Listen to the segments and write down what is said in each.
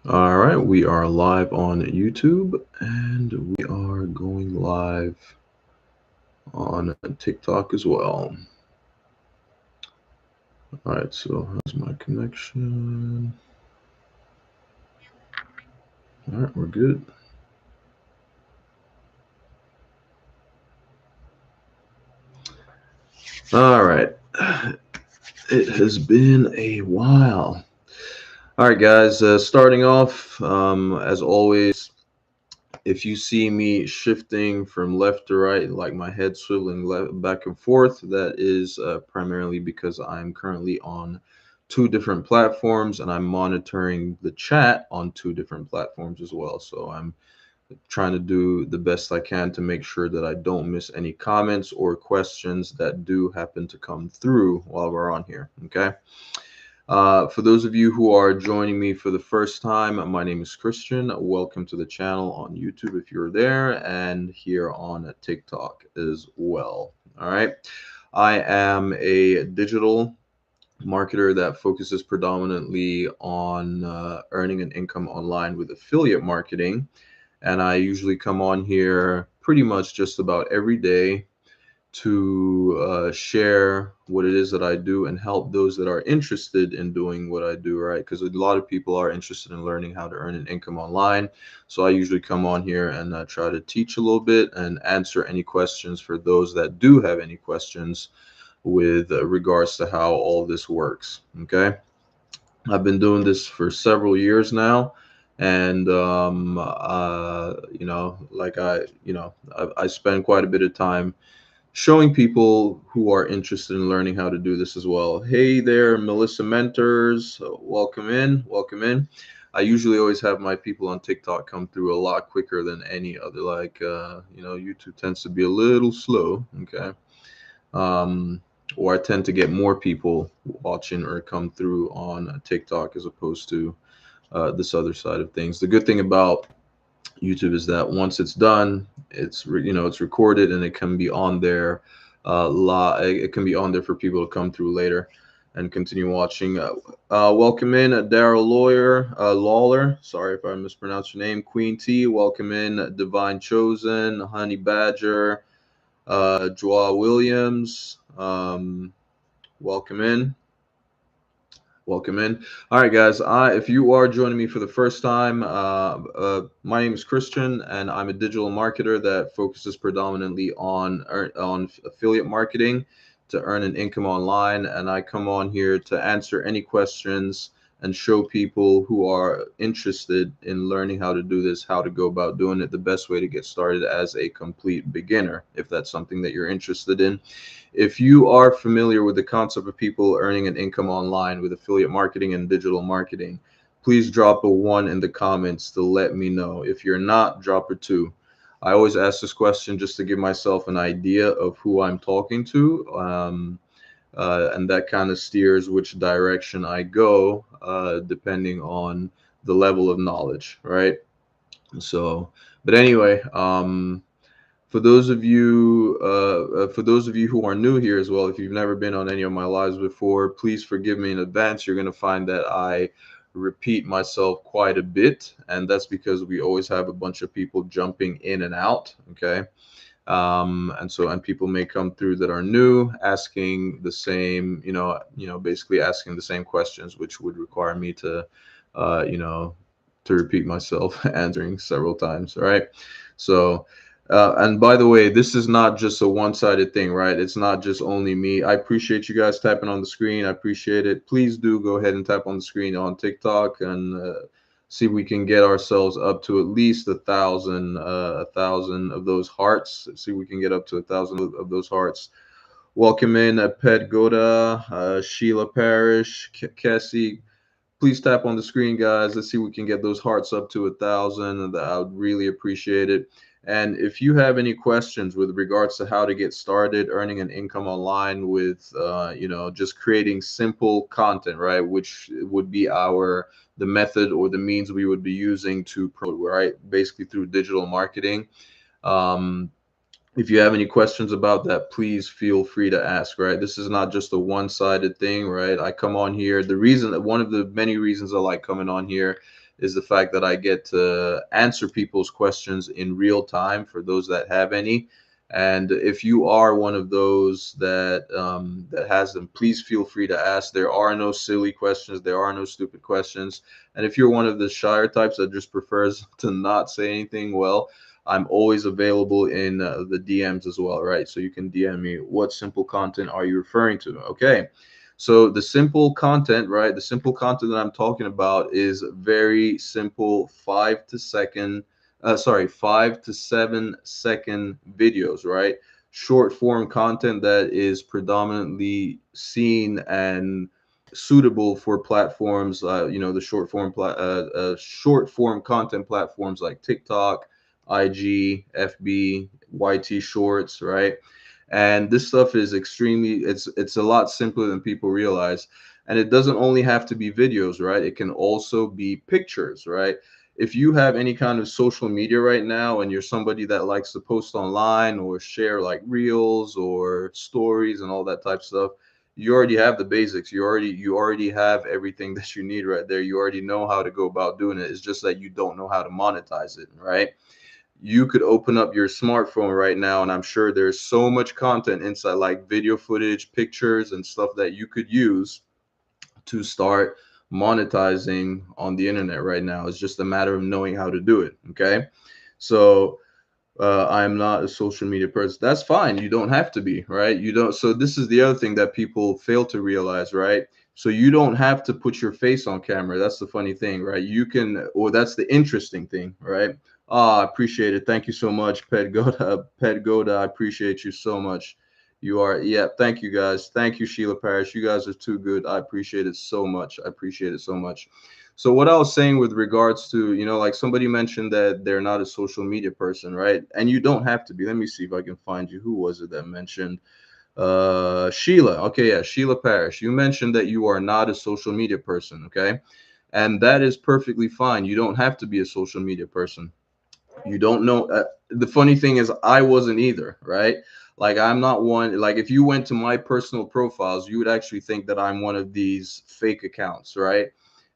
All right, we are live on YouTube and we are going live on TikTok as well. All right, so how's my connection? All right, we're good. All right, it has been a while. All right, guys, starting off, as always, if you see me shifting from left to right, like my head swiveling back and forth, that is primarily because I'm currently on two different platforms and I'm monitoring the chat on two different platforms as well. So I'm trying to do the best I can to make sure that I don't miss any comments or questions that do happen to come through while we're on here. Okay. For those of you who are joining me for the first time, my name is Christian. Welcome to the channel on YouTube if you're there, and here on TikTok as well. All right. I am a digital marketer that focuses predominantly on earning an income online with affiliate marketing. And I usually come on here pretty much just about every day to share what it is that I do and help those that are interested in doing what I do, right? Because a lot of people are interested in learning how to earn an income online. So I usually come on here and try to teach a little bit and answer any questions for those that do have any questions with regards to how all this works. Okay. I've been doing this for several years now. And, like I spend quite a bit of time showing people who are interested in learning how to do this as well. Hey there, Melissa Mentors. Welcome in. Welcome in. I usually always have my people on TikTok come through a lot quicker than any other. YouTube tends to be a little slow. Okay. Um, or I tend to get more people watching or come through on TikTok as opposed to this other side of things. The good thing about YouTube is that once it's done, it's recorded and it can be on there. It can be on there for people to come through later and continue watching. Welcome in, Lawler. Sorry if I mispronounced your name. Queen T. Welcome in, Divine Chosen, Honey Badger, Joa Williams. Welcome in. Welcome in. All right, guys. If you are joining me for the first time, my name is Christian, and I'm a digital marketer that focuses predominantly on affiliate marketing to earn an income online. And I come on here to answer any questions and show people who are interested in learning how to do this, how to go about doing it, the best way to get started as a complete beginner, if that's something that you're interested in. If you are familiar with the concept of people earning an income online with affiliate marketing and digital marketing, please drop a one in the comments to let me know. If you're not, drop a two. I always ask this question just to give myself an idea of who I'm talking to, and that kind of steers which direction I go, depending on the level of knowledge, right? So, but anyway, for those of you who are new here as well, if you've never been on any of my lives before, please forgive me in advance. You're going to find that I repeat myself quite a bit, and that's because we always have a bunch of people jumping in and out. Okay. And people may come through that are new, asking the same, basically asking the same questions, which would require me to, uh, you know, to repeat myself, answering several times. All right. So, and by the way, this is not just a one-sided thing, right? It's not just only me. I appreciate you guys tapping on the screen. I appreciate it. Please do go ahead and tap on the screen on TikTok and see if we can get ourselves up to at least 1,000, 1,000 of those hearts. See if we can get up to 1,000 of those hearts. Welcome in, Pet Goda, Sheila Parrish, Cassie. Please tap on the screen, guys. Let's see if we can get those hearts up to 1,000. And I would really appreciate it. And if you have any questions with regards to how to get started earning an income online with, just creating simple content, right, which would be the method or the means we would be using to promote, right, basically through digital marketing. Um, if you have any questions about that, please feel free to ask, right? This is not just a one-sided thing, right? I come on here. One of the many reasons I like coming on here is the fact that I get to answer people's questions in real time for those that have any. And if you are one of those that has them, please feel free to ask. There are no silly questions. There are no stupid questions. And if you're one of the shyer types that just prefers to not say anything, well, I'm always available in the DMs as well, right? So you can DM me. What simple content are you referring to? Okay. So the simple content, right? The simple content that I'm talking about is very simple, 5 to 7 second videos, right? Short form content that is predominantly seen and suitable for platforms, the short form content platforms like TikTok, IG, FB, YT Shorts, right? And this stuff is it's a lot simpler than people realize. And it doesn't only have to be videos, right? It can also be pictures, right? If you have any kind of social media right now and you're somebody that likes to post online or share like reels or stories and all that type of stuff, you already have the basics. You already have everything that you need right there. You already know how to go about doing it. It's just that you don't know how to monetize it, right? You could open up your smartphone right now, and I'm sure there's so much content inside, like video footage, pictures, and stuff that you could use to start monetizing on the internet right now. It's just a matter of knowing how to do it. Okay. So I'm not a social media person. That's fine. You don't have to be, right? You don't. So this is the other thing that people fail to realize, right? So you don't have to put your face on camera. That's the funny thing, right? You can, or that's the interesting thing, right? Ah, I appreciate it. Thank you so much, Pet Goda. Pet Goda, I appreciate you so much. You are, yeah. Thank you guys. Thank you, Sheila Parrish. You guys are too good. I appreciate it so much. I appreciate it so much. So what I was saying with regards to, like somebody mentioned that they're not a social media person, right? And you don't have to be. Let me see if I can find you. Who was it that mentioned? Sheila. Okay, yeah, Sheila Parrish. You mentioned that you are not a social media person, okay? And that is perfectly fine. You don't have to be a social media person. You don't know. The funny thing is, I wasn't either, right? Like, I'm not one. Like, if you went to my personal profiles, you would actually think that I'm one of these fake accounts, right?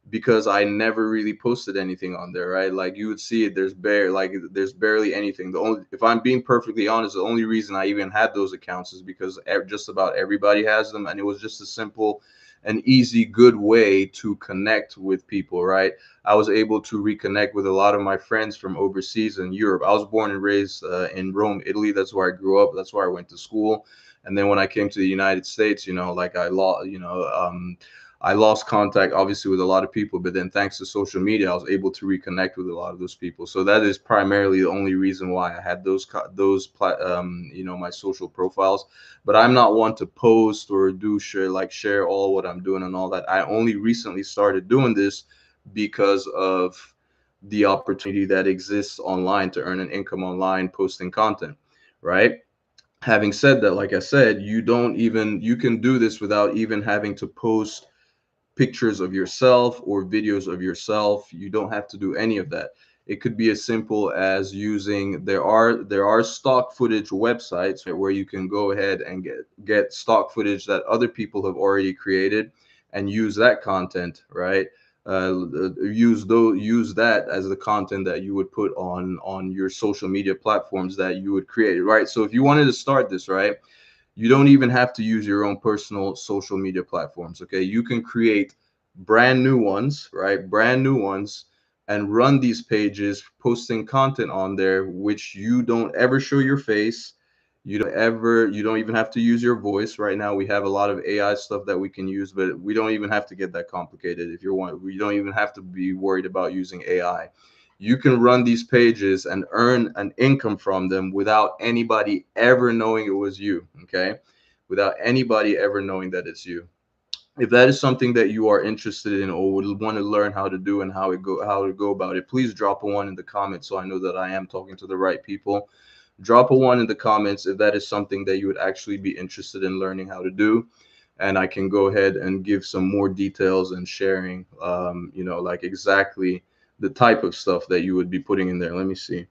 Because I never really posted anything on there, right? Like you would see it, there's barely anything. The only, if I'm being perfectly honest, the only reason I even had those accounts is because just about everybody has them, and it was just a simple and easy, good way to connect with people, right? I was able to reconnect with a lot of my friends from overseas in Europe. I was born and raised in Rome, Italy. That's where I grew up. That's where I went to school. And then when I came to the United States, like I lost contact obviously with a lot of people, but then thanks to social media, I was able to reconnect with a lot of those people. So that is primarily the only reason why I had my social profiles. But I'm not one to post or share all what I'm doing and all that. I only recently started doing this because of the opportunity that exists online to earn an income online posting content, right? Having said that, like I said, you can do this without even having to post pictures of yourself or videos of yourself. You don't have to do any of that. It could be as simple as using there are stock footage websites where you can go ahead and get stock footage that other people have already created and use that content, right? Use that as the content that you would put on your social media platforms that you would create, right? So if you wanted to start this, right, you don't even have to use your own personal social media platforms. Okay. You can create brand new ones, right? Brand new ones, and run these pages, posting content on there, which you don't ever show your face. You don't even have to use your voice. Right now, we have a lot of AI stuff that we can use, but we don't even have to get that complicated. If you're one, we don't even have to be worried about using AI. You can run these pages and earn an income from them without anybody ever knowing it was you. Okay. Without anybody ever knowing that it's you. If that is something that you are interested in or would want to learn how to do and how to go about it, please drop a one in the comments so I know that I am talking to the right people. Drop a one in the comments if that is something that you would actually be interested in learning how to do, and I can go ahead and give some more details and sharing, like exactly the type of stuff that you would be putting in there. Let me see.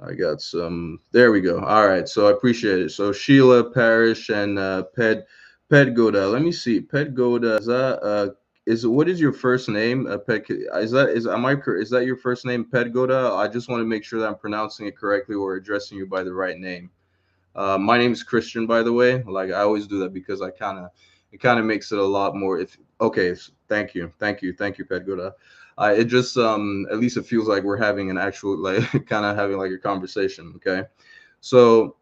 I got some. There we go. All right. So I appreciate it. So Sheila Parrish and Ped Goda. Let me see. Ped Goda what is your first name? Is that your first name, Pedgoda? I just want to make sure that I'm pronouncing it correctly or addressing you by the right name. My name is Christian, by the way. Like I always do that because it kind of makes it a lot more. If okay, thank you, Pedgoda. It just at least it feels like we're having an actual like kind of having like a conversation. Okay, so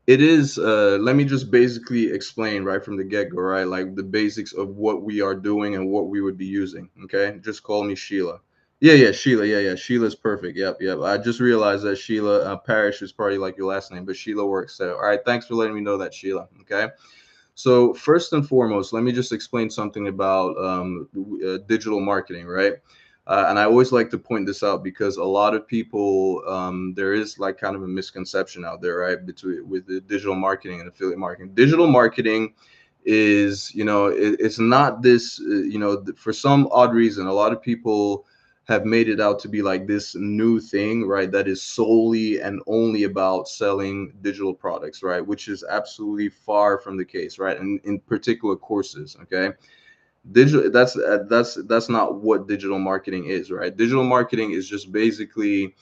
it is. Let me just basically explain right from the get go, right? Like the basics of what we are doing and what we would be using. Okay, just call me Sheila. Yeah, Sheila. Yeah. Sheila's perfect. Yep. I just realized that Sheila Parrish is probably like your last name, but Sheila works. So, all right. Thanks for letting me know that, Sheila. Okay. So first and foremost, let me just explain something about digital marketing, right? And I always like to point this out because a lot of people, there is like kind of a misconception out there, right, between with the digital marketing and affiliate marketing. Digital marketing is, it's not this, for some odd reason, a lot of people have made it out to be like this new thing, right? That is solely and only about selling digital products, right? Which is absolutely far from the case, right? And in particular courses, okay? Digital that's not what digital marketing is, right? Digital marketing is just basically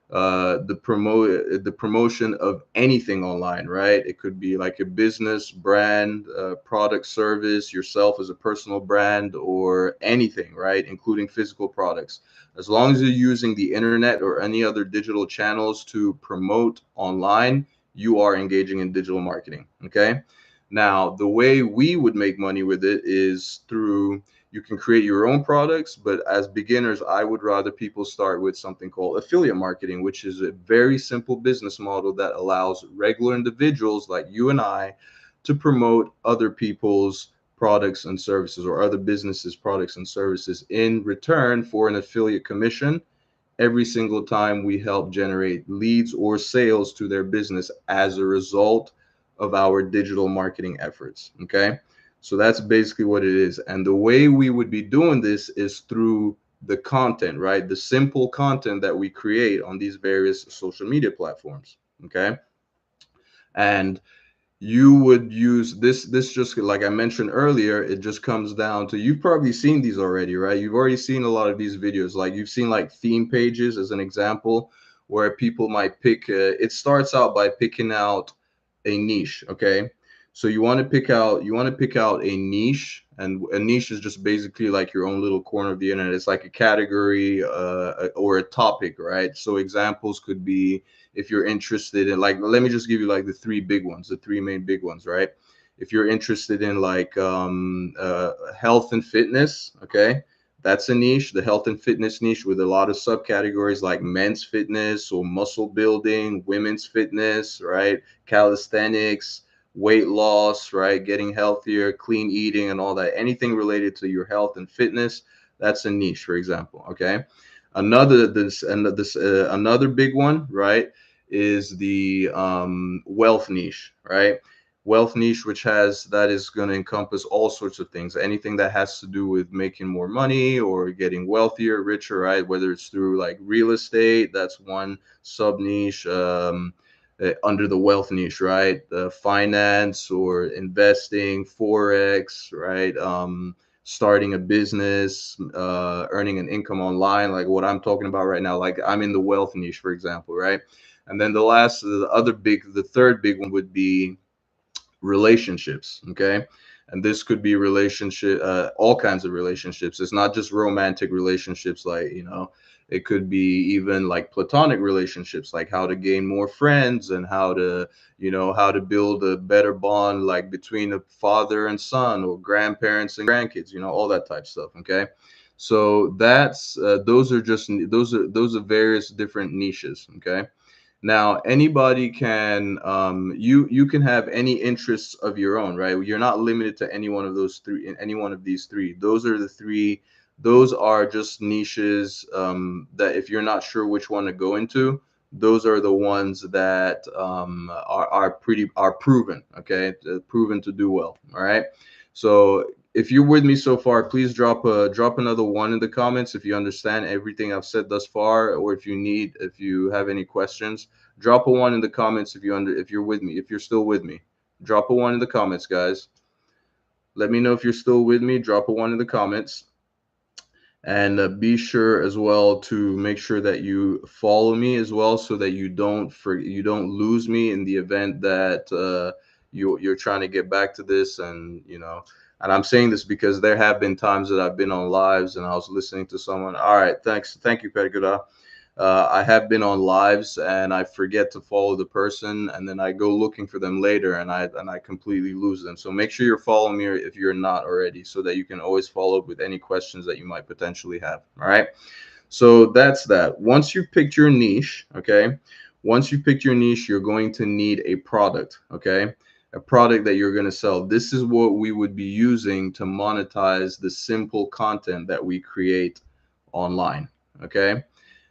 the promotion of anything online, right? It could be like a business brand, product, service, yourself as a personal brand, or anything, right? Including physical products. As long as you're using the internet or any other digital channels to promote online, you are engaging in digital marketing. Okay. Now, the way we would make money with it is through you can create your own products, but as beginners, I would rather people start with something called affiliate marketing, which is a very simple business model that allows regular individuals like you and I to promote other people's products and services or other businesses' products and services in return for an affiliate commission every single time we help generate leads or sales to their business as a result of our digital marketing efforts. Okay. So that's basically what it is. And the way we would be doing this is through the content, right? The simple content that we create on these various social media platforms. Okay. And you would use this just like I mentioned earlier, it just comes down to you've probably seen these already, right? You've already seen a lot of these videos, like you've seen like theme pages as an example where people might pick it starts out by picking out a niche. Okay, so you want to pick out a niche, and a niche is just basically like your own little corner of the internet. It's like a category or a topic, right? So examples could be if you're interested in, like, let me just give you like the three main big ones, right? If you're interested in like health and fitness, okay, that's a niche, the health and fitness niche, with a lot of subcategories like men's fitness or muscle building, women's fitness, right? Calisthenics, weight loss, right? Getting healthier, clean eating, and all that. Anything related to your health and fitness, that's a niche, for example. Okay. Another big one, right, is the wealth niche, right? Wealth niche, which has that is going to encompass all sorts of things, anything that has to do with making more money or getting wealthier, richer, right? Whether it's through like real estate, that's one sub niche. Under the wealth niche, right? Finance or investing, forex, right? Starting a business, earning an income online, like what I'm talking about right now. Like I'm in the wealth niche, for example, right? And then the third big one would be relationships. Okay. And this could be all kinds of relationships. It's not just romantic relationships, like, it could be even like platonic relationships, like how to gain more friends and how to build a better bond, like between a father and son or grandparents and grandkids, all that type stuff. Okay. So those are various different niches. Okay. Now, anybody can you can have any interests of your own, right? You're not limited to any one of those three in any one of these three. Those are the three. Those are just niches that if you're not sure which one to go into, those are the ones that are proven, okay, proven to do well. All right. So if you're with me so far, please drop another one in the comments if you understand everything I've said thus far, or if you have any questions. Drop a one in the comments if you're with me. If you're still with me, drop a one in the comments, guys. Let me know if you're still with me. Drop a one in the comments. And be sure as well to make sure that you follow me as well, so that you don't lose me in the event that you're trying to get back to this. And and I'm saying this because there have been times that I've been on lives and I was listening to someone. All right, thank you, Pedguda. I have been on lives and I forget to follow the person, and then I go looking for them later, and I completely lose them. So make sure you're following me if you're not already, so that you can always follow up with any questions that you might potentially have. All right. So that's that. Once you've picked your niche, okay. Once you've picked your niche, you're going to need a product, okay. A product that you're going to sell. This is what we would be using to monetize the simple content that we create online, okay.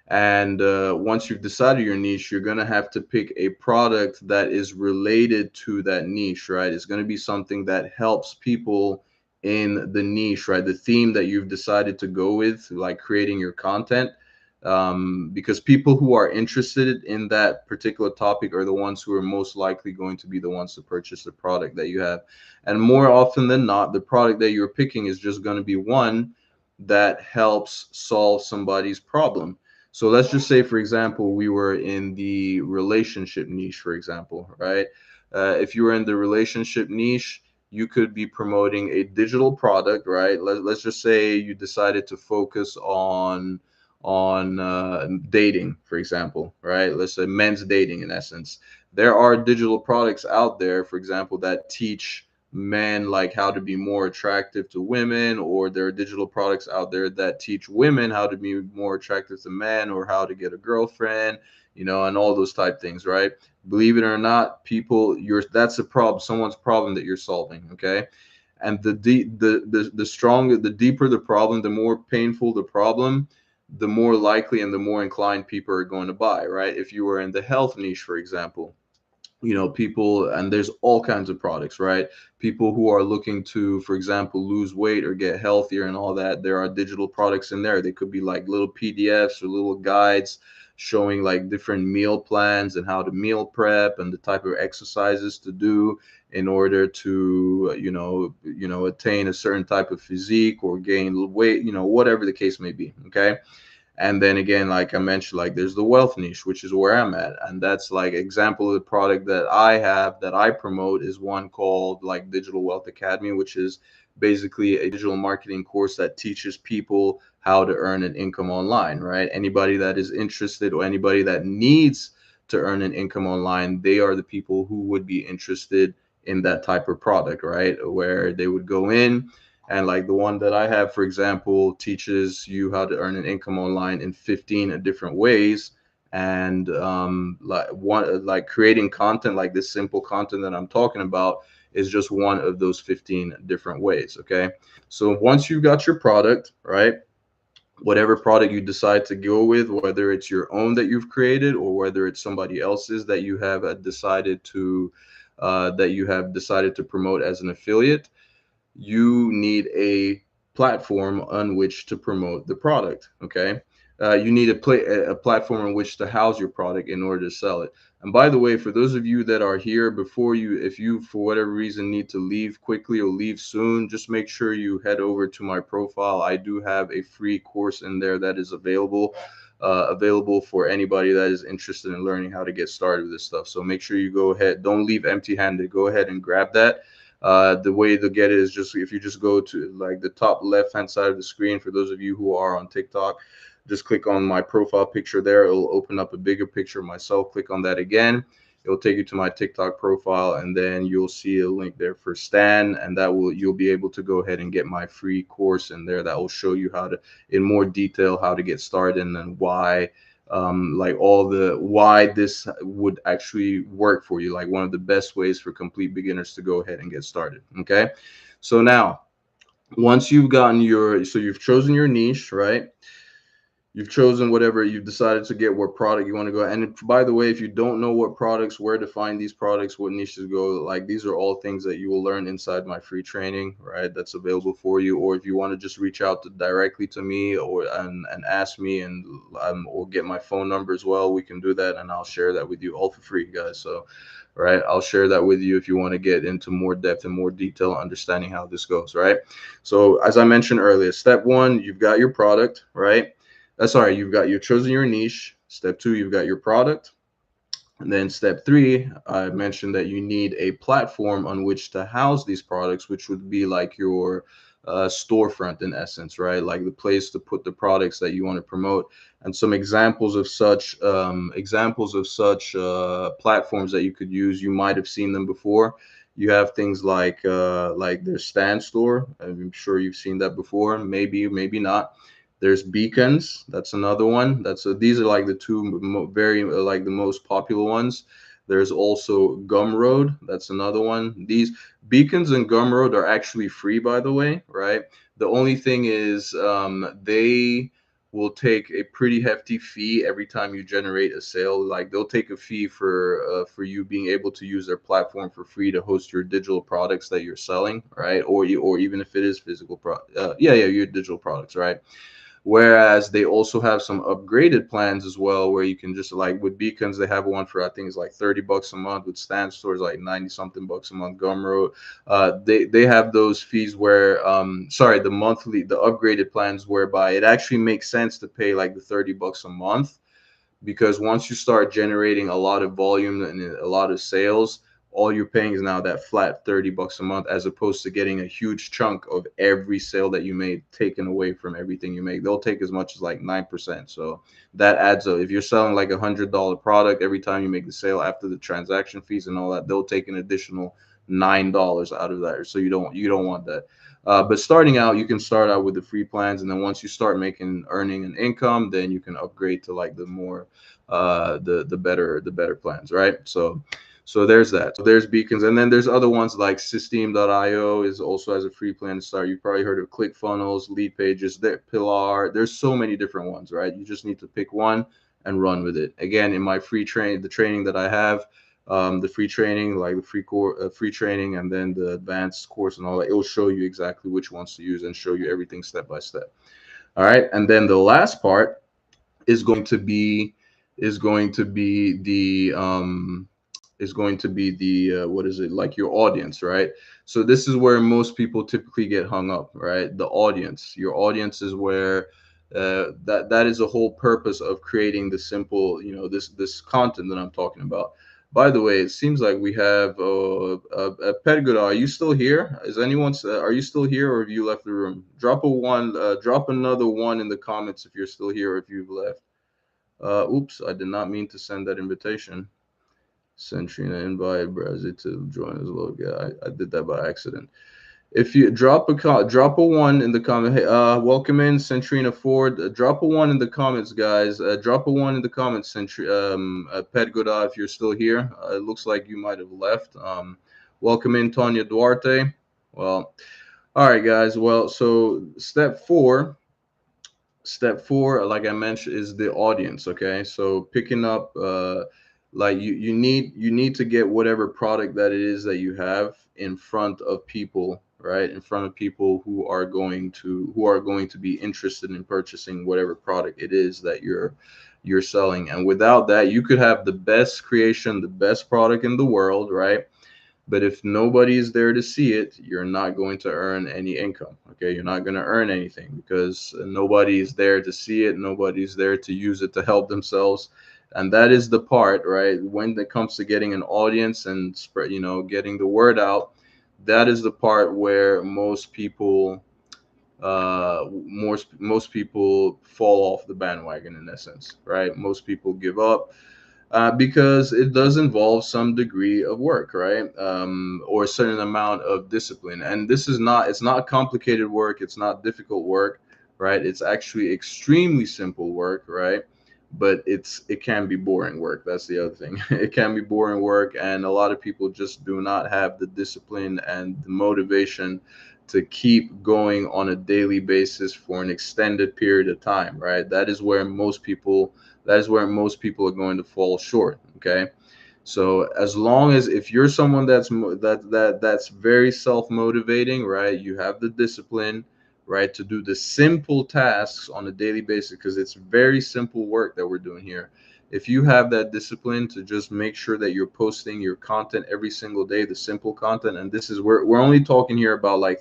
And once you've decided your niche, you're going to have to pick a product that is related to that niche, right? It's going to be something that helps people in the niche, right? The theme that you've decided to go with, like creating your content. Because people who are interested in that particular topic are the ones who are most likely going to be the ones to purchase the product that you have. And more often than not, the product that you're picking is just going to be one that helps solve somebody's problem. So let's just say, for example, we were in the relationship niche, for example, right? If you were in the relationship niche, you could be promoting a digital product, right? Let's just say you decided to focus on dating, for example, right? Let's say men's dating, in essence. There are digital products out there, for example, that teach men like how to be more attractive to women, or there are digital products out there that teach women how to be more attractive to men, or how to get a girlfriend, and all those type things, right? Believe it or not, people, that's a problem, someone's problem that you're solving, okay? And the stronger, the deeper the problem, the more painful the problem, the more likely and the more inclined people are going to buy, right? If you were in the health niche, for example, people, and there's all kinds of products, right? People who are looking to, for example, lose weight or get healthier and all that, there are digital products in there. They could be like little PDFs or little guides showing like different meal plans and how to meal prep and the type of exercises to do in order to attain a certain type of physique or gain weight, whatever the case may be, okay. And then again, like I mentioned, like there's the wealth niche, which is where I'm at. And that's like example of the product that I have that I promote is one called like Digital Wealth Academy, which is basically a digital marketing course that teaches people how to earn an income online, right? Anybody that is interested or anybody that needs to earn an income online, they are the people who would be interested in that type of product, right? Where they would go in, and like the one that I have, for example, teaches you how to earn an income online in 15 different ways. And like creating content, like this simple content that I'm talking about, is just one of those 15 different ways. Okay. So once you've got your product, right? Whatever product you decide to go with, whether it's your own that you've created or whether it's somebody else's that you have decided to promote as an affiliate, you need a platform on which to promote the product. Okay. You need a platform on which to house your product in order to sell it. And by the way, for those of you that are here, before you, if you for whatever reason need to leave quickly or leave soon, just make sure you head over to my profile. I do have a free course in there that is available for anybody that is interested in learning how to get started with this stuff. So make sure you go ahead, don't leave empty handed, go ahead and grab that. The way to get it is just if you just go to like the top left hand side of the screen. For those of you who are on TikTok, just click on my profile picture there. It'll open up a bigger picture of myself. Click on that again. It'll take you to my TikTok profile, and then you'll see a link there for Stan, and you'll be able to go ahead and get my free course in there that will show you how to, in more detail, how to get started and why, like all the why this would actually work for you, like one of the best ways for complete beginners to go ahead and get started. Okay. So now, once you've gotten you've chosen your niche, right? You've chosen whatever you've decided to get, what product you want to go. And by the way, if you don't know what products, where to find these products, what niches go, like these are all things that you will learn inside my free training, right? That's available for you. Or if you want to just reach out directly to me and ask me, and or get my phone number as well, we can do that, and I'll share that with you all for free, guys. So right? I'll share that with you if you want to get into more depth and more detail understanding how this goes, right? So as I mentioned earlier, step one, you've got your product, right? Sorry, you've chosen your niche. Step two, you've got your product. And then step three, I mentioned that you need a platform on which to house these products, which would be like your storefront in essence, right? Like the place to put the products that you want to promote. And some examples of such platforms that you could use. You might have seen them before. You have things like their Stand Store. I'm sure you've seen that before. Maybe, maybe not. There's Beacons. That's another one. These are like the two very like the most popular ones. There's also Gumroad. That's another one. These Beacons and Gumroad are actually free, by the way, right? The only thing is they will take a pretty hefty fee every time you generate a sale. Like they'll take a fee for you being able to use their platform for free to host your digital products that you're selling, right? Or even if it is physical your digital products, right? Whereas they also have some upgraded plans as well, where you can just like with Beacons, they have one for I think it's like $30 a month. With Stand Stores, like 90 something bucks a month. Gumroad, they have those fees where sorry, the upgraded plans whereby it actually makes sense to pay like the $30 a month, because once you start generating a lot of volume and a lot of sales, all you're paying is now that flat $30 a month, as opposed to getting a huge chunk of every sale that you made taken away from everything you make. They'll take as much as like 9%. So that adds up. If you're selling like $100 product, every time you make the sale after the transaction fees and all that, they'll take an additional $9 out of that. So you don't want that. But starting out, you can start out with the free plans, and then once you start earning an income, then you can upgrade to like the more the better plans, right? So there's that. So there's Beacons, and then there's other ones like Systeme.io is also has a free plan to start. You've probably heard of ClickFunnels, Lead Pages, Pillar. There's so many different ones, right? You just need to pick one and run with it. Again, in my the training that I have, the free training, like the free training, and then the advanced course and all that, it'll show you exactly which ones to use and show you everything step by step. All right, and then the last part is going to be is going to be the what is it, like your audience, right? So this is where most people typically get hung up, right? The audience, your audience is where that is the whole purpose of creating the simple, this content that I'm talking about. By the way, it seems like we have Pedgood. Are you still here? Are you still here, or have you left the room? Drop another one in the comments if you're still here or if you've left. Oops, I did not mean to send that invitation. Send Trina invite Brazzy to join as well. Yeah, I did that by accident. If you drop a one in the comment, hey, welcome in Centrina Ford. Drop a one in the comments, guys. Drop a one in the comments, Pet Goda, if you're still here. It looks like you might have left. Welcome in Tanya Duarte. Well, all right, guys. Well, so step four, like I mentioned, is the audience. Okay, so picking up like you need to get whatever product that it is that you have in front of people, right? In front of people who are going to be interested in purchasing whatever product it is that you're selling. And without that, you could have the best creation, the best product in the world, right? But if nobody is there to see it, you're not going to earn any income. Okay, you're not going to earn anything because nobody is there to see it. Nobody's there to use it to help themselves. And that is the part, right? When it comes to getting an audience and spread, getting the word out, that is the part where most people fall off the bandwagon in essence, right? Most people give up because it does involve some degree of work, right? Or a certain amount of discipline. And it's not complicated work. It's not difficult work, right? It's actually extremely simple work, right? But it can be boring work. That's the other thing. It can be boring work. And a lot of people just do not have the discipline and the motivation to keep going on a daily basis for an extended period of time, right? That is where most people are going to fall short. Okay, so as long as if you're someone that's very self-motivating, right? You have the discipline, right, to do the simple tasks on a daily basis, because it's very simple work that we're doing here. if you have that discipline to just make sure that you're posting your content every single day, the simple content, and this is where we're only talking here about like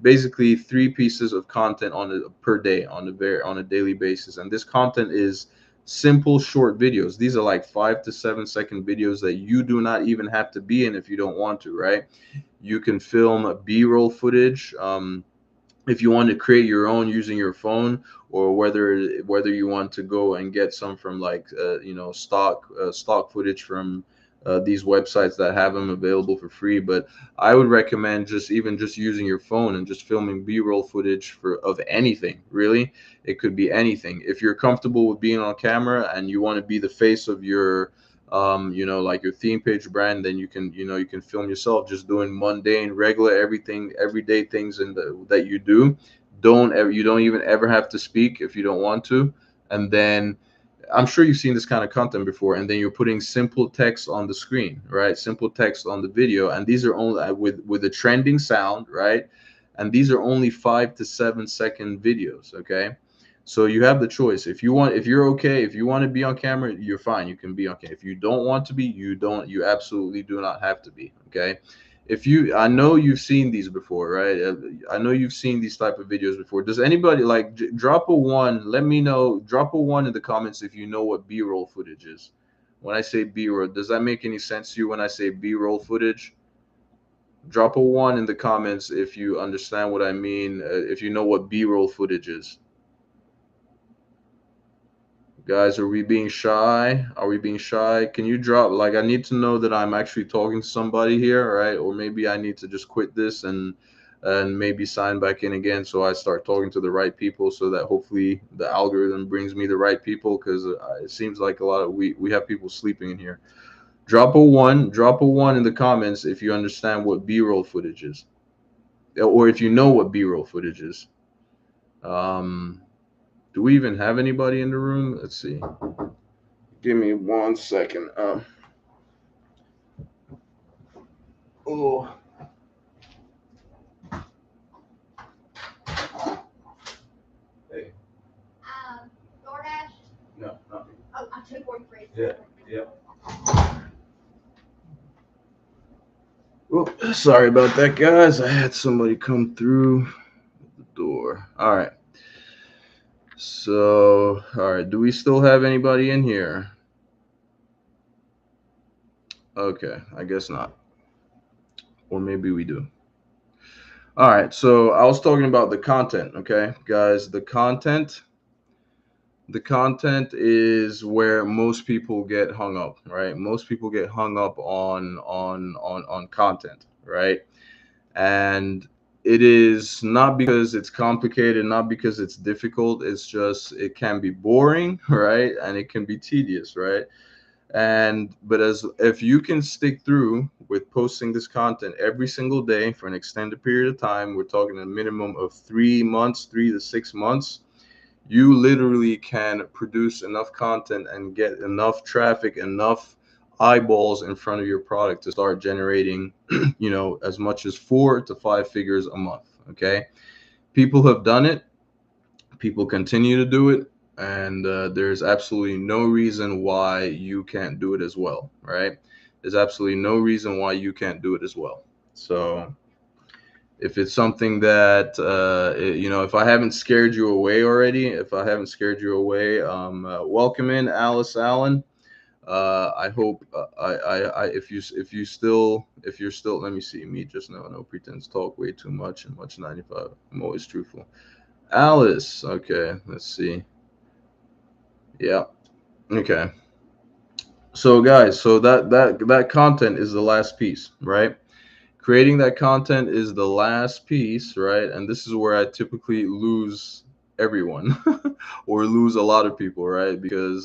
basically three pieces of content per day on a daily basis, and this content is simple short videos. These are like 5 to 7 second videos that you do not even have to be in if you don't want to, right? You can film b-roll footage. If you want to create your own using your phone, or whether you want to go and get some from like stock footage from these websites that have them available for free. But I would recommend just using your phone and just filming b-roll footage of anything, really. It could be anything. If you're comfortable with being on camera and you want to be the face of your like your theme page brand, then you can film yourself just doing mundane, regular, everything, everyday things that you do. You don't even ever have to speak if you don't want to. And then I'm sure you've seen this kind of content before, and then you're putting simple text on the screen, right? Simple text on the video, and these are only with a trending sound, right? And these are only 5 to 7 second videos, okay? So you have the choice. If you're okay, if you want to be on camera, you're fine. You can be okay. If you don't want to be, you absolutely do not have to be, okay? I know you've seen these before, right? I know you've seen these type of videos before. Does anybody like drop a one? Let me know. Drop a one in the comments if you know what B-roll footage is. When I say B-roll, does that make any sense to you when I say B-roll footage? Drop a one in the comments if you understand what I mean, if you know what B-roll footage is. Guys, are we being shy? Are we being shy? Can you drop, like, I need to know that I'm actually talking to somebody here, right? Or maybe I need to just quit this and maybe sign back in again so I start talking to the right people, so that hopefully the algorithm brings me the right people, because it seems like a lot of we have people sleeping in here. Drop a one in the comments if you understand what B-roll footage is, or if you know what B-roll footage is. Do we even have anybody in the room? Let's see. Give me 1 second. Oh. Hey. DoorDash? No, nothing. Oh, I took one for you. Yeah. Oh, sorry about that, guys. I had somebody come through the door. All right. So, all right. Do we still have anybody in here? Okay, I guess not. Or maybe we do. All right. So I was talking about the content. Okay, guys, the content is where most people get hung up, right? Most people get hung up on content, right? And it is not because it's complicated, not because it's difficult. It's just it can be boring, right? And it can be tedious, right? But as if you can stick through with posting this content every single day for an extended period of time, we're talking a minimum of 3 months, 3 to 6 months, you literally can produce enough content and get enough traffic, enough eyeballs in front of your product to start generating, as much as 4 to 5 figures a month. Okay. People have done it. People continue to do it. And there's absolutely no reason why you can't do it as well. Right. There's absolutely no reason why you can't do it as well. So if it's something that if I haven't scared you away already, welcome in, Alice Allen. I hope if you're still, let me see, me just no pretense, talk way too much and much 95. I'm always truthful. Alice, okay, let's see. Yeah, okay. So guys, so that content is the last piece, right? Creating that content is the last piece, right? And this is where I typically lose everyone or lose a lot of people, right? Because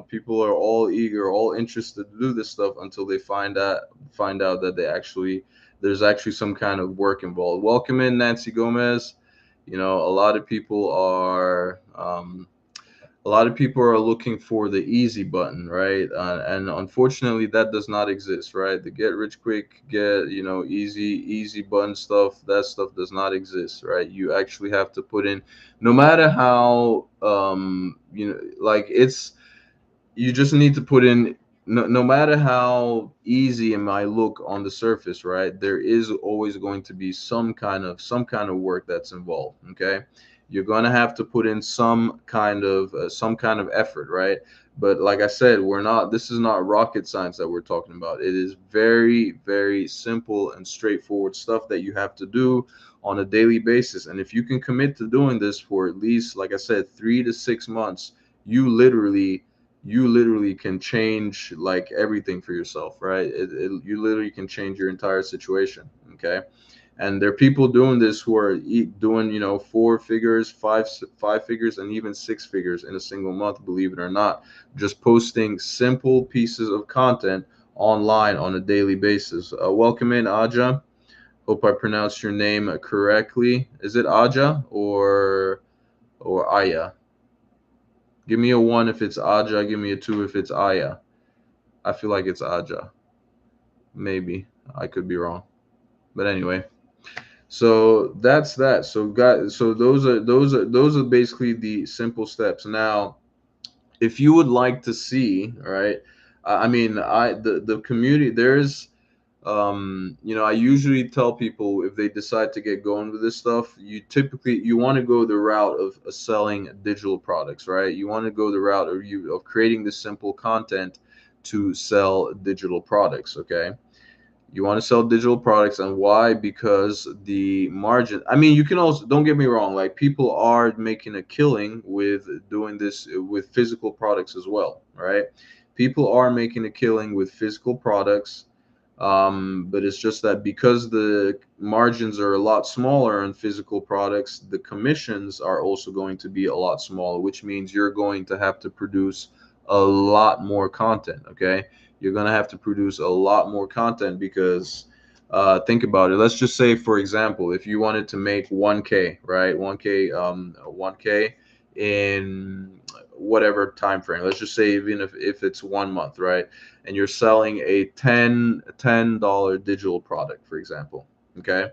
people are all eager, all interested to do this stuff until they find out that there's actually some kind of work involved. Welcome in, Nancy Gomez. A lot of people are looking for the easy button, right? And unfortunately, that does not exist, right? The get rich quick, easy button stuff. That stuff does not exist, right? You actually have to put in, no matter how, like you just need to put in, no matter how easy it might look on the surface, right? There is always going to be some kind of work that's involved. Okay, you're going to have to put in some kind of effort, right? But like I said, we're not this is not rocket science that we're talking about. It is very, very simple and straightforward stuff that you have to do on a daily basis. And if you can commit to doing this for at least, like I said, 3 to 6 months, you literally you literally can change like everything for yourself, right? You literally can change your entire situation. Okay, and there are people doing this who are doing, 4 figures, five figures, and even 6 figures in a single month, believe it or not, just posting simple pieces of content online on a daily basis. Welcome in, Aja. Hope I pronounced your name correctly. Is it Aja or Aya? Give me a one if it's Aja. Give me a two if it's Aya. I feel like it's Aja. Maybe I could be wrong, but anyway. So that's that. So guys, so those are basically the simple steps. Now, if you would like to see, right? I mean, the community there's I usually tell people if they decide to get going with this stuff, you want to go the route of selling digital products, right? You want to go the route of creating this simple content to sell digital products, okay? You want to sell digital products, and why? Because the margin. I mean, you can also, don't get me wrong, like people are making a killing with doing this with physical products as well, right? People are making a killing with physical products, but it's just that because the margins are a lot smaller on physical products, the commissions are also going to be a lot smaller, which means you're going to have to produce a lot more content. Okay, you're going to have to produce a lot more content because think about it. Let's just say, for example, if you wanted to make 1K, right? 1K in whatever time frame. Let's just say even if it's 1 month, right? And you're selling a $10 digital product, for example. Okay,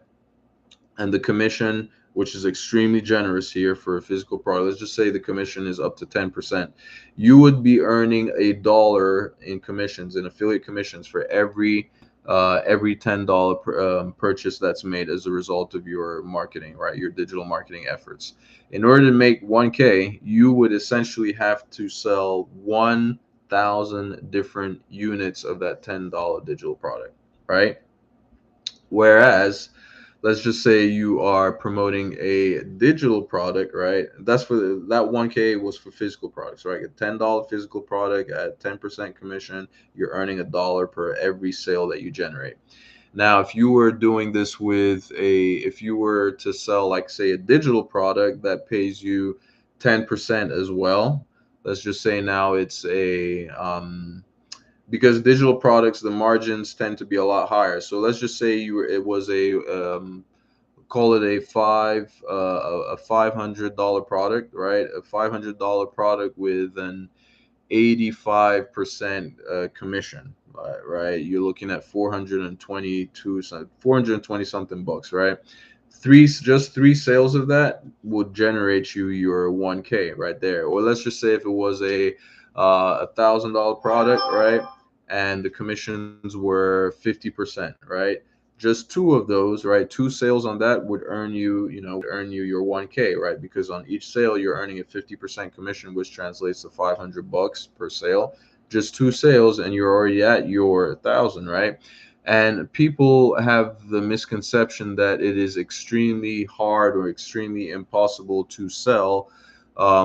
and the commission, which is extremely generous here for a physical product, let's just say the commission is up to 10%. You would be earning $1 in commissions, in affiliate commissions, for every $10 purchase that's made as a result of your marketing, right? Your digital marketing efforts. In order to make 1K, you would essentially have to sell 1,000 different units of that $10 digital product, right? Whereas, let's just say you are promoting a digital product, right? That 1K was for physical products, right? A $10 physical product at 10% commission, you're earning $1 per every sale that you generate. Now, if you were doing this if you were to sell, like, say, a digital product that pays you 10% as well, let's just say now it's because digital products, the margins tend to be a lot higher. So let's just say it was call it a $500 product, right? A $500 product with an 85% commission, right? You're looking at 420 something bucks, right? Three sales of that would generate you your 1K right there. Or let's just say if it was $1,000 product, right? And the commissions were 50%, right? Just two of those, right? Two sales on that would earn you your 1K, right? Because on each sale you're earning a 50% commission, which translates to 500 bucks per sale. Just two sales and you're already at your 1,000, right? And people have the misconception that it is extremely hard or extremely impossible to sell a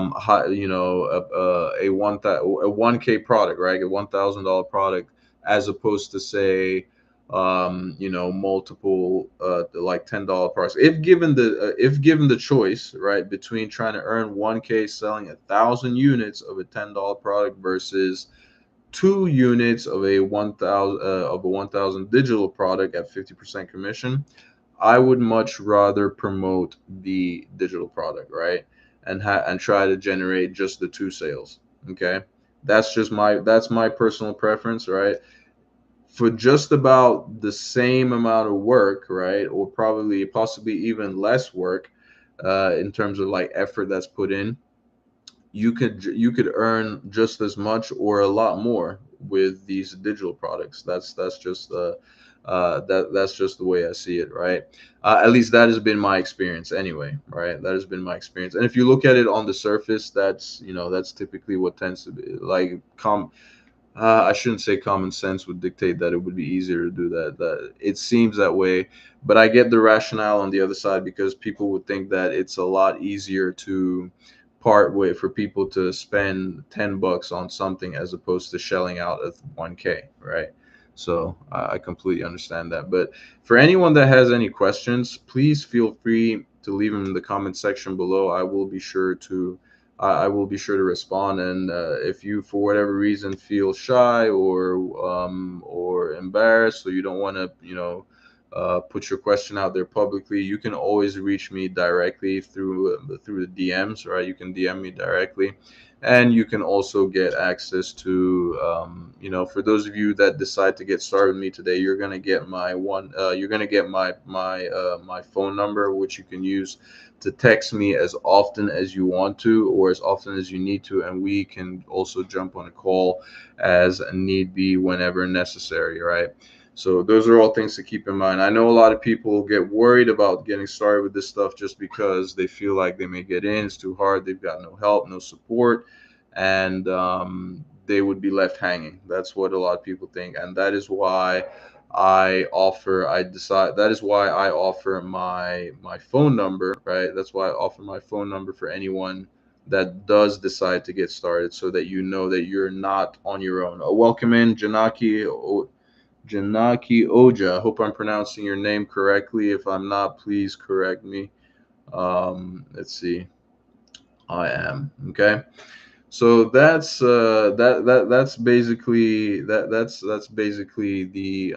1K product, right? A $1,000 product, as opposed to, say, multiple like $10 products. If given the choice, right, between trying to earn 1K selling 1,000 units of a $10 product versus 2 units of a 1,000 digital product at 50% commission, I would much rather promote the digital product, right? And try to generate just the two sales. Okay, that's my personal preference, right? For just about the same amount of work, right, or probably possibly even less work, in terms of like effort that's put in, you could earn just as much or a lot more with these digital products. That's just that's just the way I see it, right? At least that has been my experience anyway, right? That has been my experience. And if you look at it on the surface, that's typically what tends to be like I shouldn't say common sense would dictate that it would be easier to do that. That it seems that way, but I get the rationale on the other side because people would think that it's a lot easier to part with for people to spend $10 on something as opposed to shelling out at 1K, right? So I completely understand that. But for anyone that has any questions, please feel free to leave them in the comment section below. I will be sure to respond. And if you, for whatever reason, feel shy or embarrassed, or you don't want to, put your question out there publicly, you can always reach me directly through the DMs, right? You can DM me directly, and you can also get access to, for those of you that decide to get started with me today, you're gonna get you're gonna get my phone number, which you can use to text me as often as you want to or as often as you need to, and we can also jump on a call as need be whenever necessary, right? So those are all things to keep in mind. I know a lot of people get worried about getting started with this stuff just because they feel like they may get in, it's too hard, they've got no help, no support, and they would be left hanging. That's what a lot of people think, and that is why that is why I offer my phone number, right? That's why I offer my phone number for anyone that does decide to get started, so that you know that you're not on your own. Welcome in, Janaki Oja. I hope I'm pronouncing your name correctly. If I'm not, please correct me. Let's see. I am. Okay. So that's basically that's basically the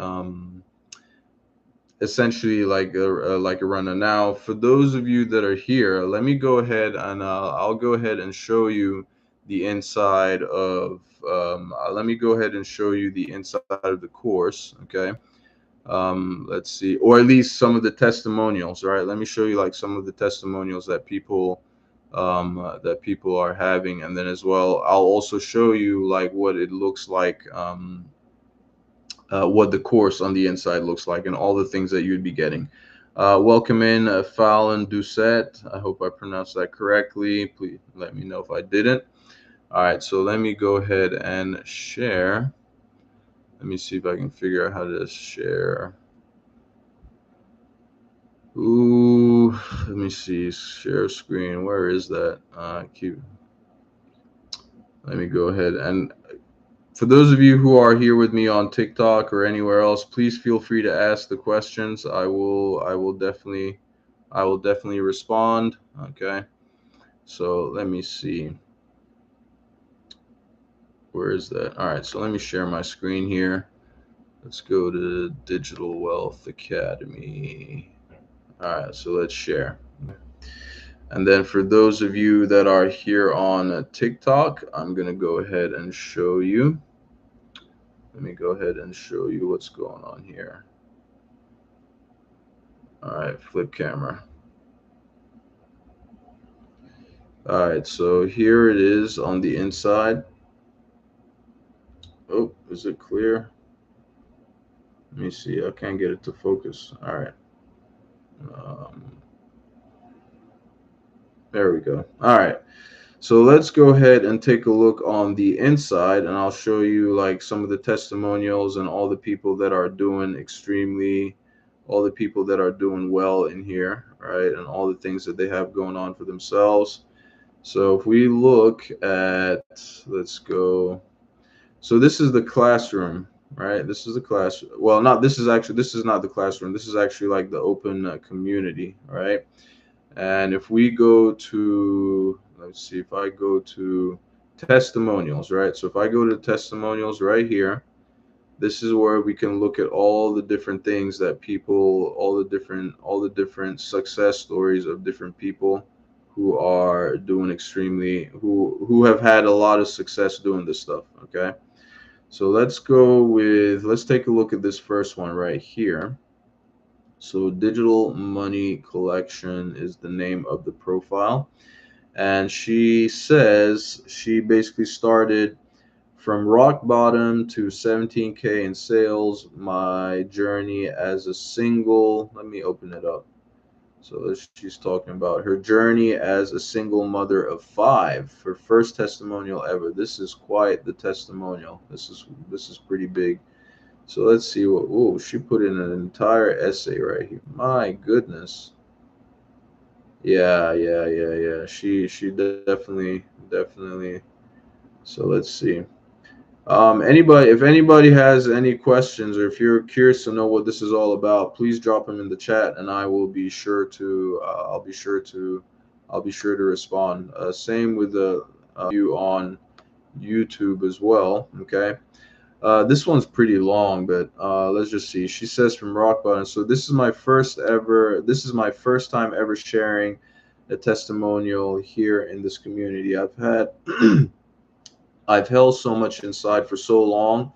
essentially like a runner. Now, for those of you that are here, let me go ahead and I'll go ahead and show you the inside of. Let me go ahead and show you the inside of the course. Okay. Let's see, or at least some of the testimonials. Right. Let me show you like some of the testimonials that people are having, and then as well, I'll also show you like what it looks like. What the course on the inside looks like and all the things that you'd be getting. Welcome in, Fallon Doucette. I hope I pronounced that correctly. Please let me know if I didn't. All right, so let me go ahead and share. Let me see if I can figure out how to share. Ooh, let me see. Share screen. Where is that? Let me go ahead and for those of you who are here with me on TikTok or anywhere else, please feel free to ask the questions. I will definitely respond. Okay. So let me see. Where is that? All right. So let me share my screen here. Let's go to Digital Wealth Academy. All right. So let's share. And then for those of you that are here on TikTok, I'm going to go ahead and show you. Let me go ahead and show you what's going on here. All right, flip camera. All right, so here it is on the inside. Oh, is it clear? Let me see. I can't get it to focus. All right. There we go. All right. So let's go ahead and take a look on the inside, and I'll show you like some of the testimonials and all the people that are doing all the people that are doing well in here, right? And all the things that they have going on for themselves. So if we look at, let's go. So this is the classroom, right? This is the class. Well, this is not the classroom. This is actually like the open community, right? And if we go to, let's see, if I go to testimonials, right? So if I go to testimonials right here, this is where we can look at all the different things that people, all the different success stories of different people who are doing who have had a lot of success doing this stuff. Okay. So let's take a look at this first one right here. So Digital Money Collection is the name of the profile. And she says she basically started from rock bottom to 17K in sales. My journey as a single, let me open it up. So she's talking about her journey as a single mother of five. Her first testimonial ever. This is quite the testimonial. This is pretty big. So let's see what. Oh, she put in an entire essay right here. My goodness. Yeah. She definitely. So let's see. If anybody has any questions, or if you're curious to know what this is all about, please drop them in the chat, and I will be sure to. I'll be sure to respond. Same with the you on YouTube as well. Okay. This one's pretty long, but let's just see. She says from rock bottom. So this is my first ever. This is my first time ever sharing a testimonial here in this community. I've had. I've held so much inside for so long,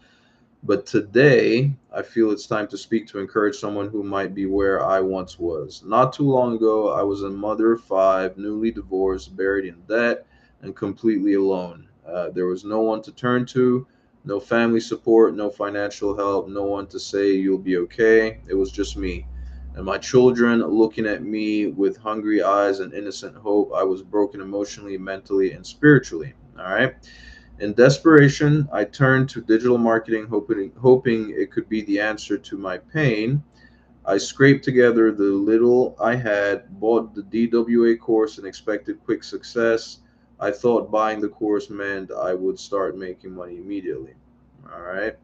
but today I feel it's time to speak to encourage someone who might be where I once was. Not too long ago, I was a mother of five, newly divorced, buried in debt, and completely alone. There was no one to turn to, no family support, no financial help, no one to say you'll be okay. It was just me. And my children looking at me with hungry eyes and innocent hope. I was broken emotionally, mentally, and spiritually. All right. In desperation, I turned to digital marketing, hoping it could be the answer to my pain. I scraped together the little I had, bought the DWA course, and expected quick success. I thought buying the course meant I would start making money immediately. All right.